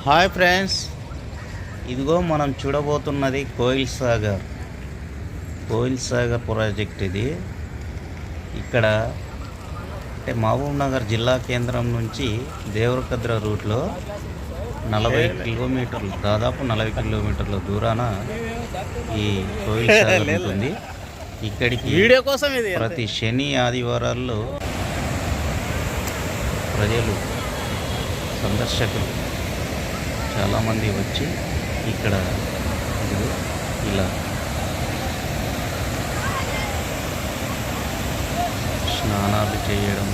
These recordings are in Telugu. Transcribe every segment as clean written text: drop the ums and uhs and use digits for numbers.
హాయ్ ఫ్రెండ్స్, ఇదిగో మనం చూడబోతున్నది కోయిల్ సాగర్ ప్రాజెక్ట్. ఇది ఇక్కడ అంటే మహబూబ్ నగర్ జిల్లా కేంద్రం నుంచి దేవరకద్ర రూట్లో 40 కిలోమీటర్లు, దాదాపు 40 కిలోమీటర్ల దూరాన ఈ కోయిల్ సాగర్ ఉంటుంది. ఇక్కడికి వీడియో కోసం ఇది ప్రతి శని ఆదివారాల్లో ప్రజలు, సందర్శకులు చాలామంది వచ్చి ఇక్కడ ఇలా స్నానాలు చేయడం,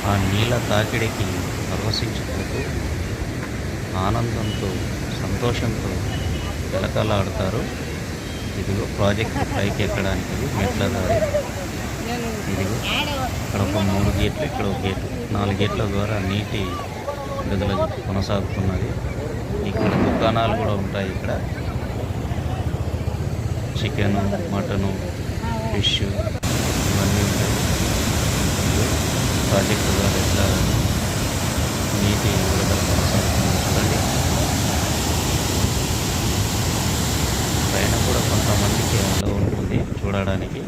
ఆ నీళ్ళ తాకిడికి పరవశించిపోతూ ఆనందంతో, సంతోషంతో పిలకలాడుతారు. ఇదిగో ప్రాజెక్టు పైకి ఎక్కడానికి మెట్ల దారి. ఇదిగో ఇక్కడ ఒక 3 గేట్లు, ఇక్కడ ఒక గేటు, 4 గేట్ల ద్వారా నీటి విడుదల కొనసాగుతున్నది. ఇక్కడ దుకాణాలు కూడా ఉంటాయి. ఇక్కడ చికెను, మటను, ఫిష్ ఇవన్నీ ఉంటాయి. ప్రాజెక్టు ద్వారా ఎట్లా నీటి విడుదల కొనసాగుతుంది చూడండి. పైన కూడా కొంతమందికి అలా ఉంటుంది చూడడానికి.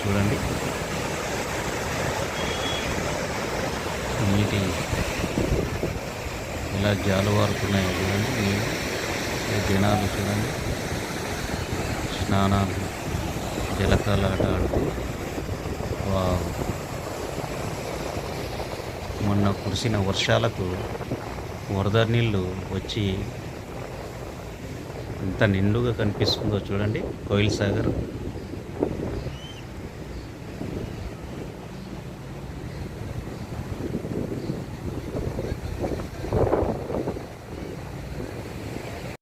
చూడండి, నీటి ఇలా జాలువారుతున్నాయి చూడండి. నీళ్ళు, జనాలు చూడండి, స్నానాలు, జలకాలాట ఆడుతూ. మొన్న కురిసిన వర్షాలకు వరద నీళ్ళు వచ్చి ఎంత నిండుగా కనిపిస్తుందో చూడండి కోయిల్ సాగర్.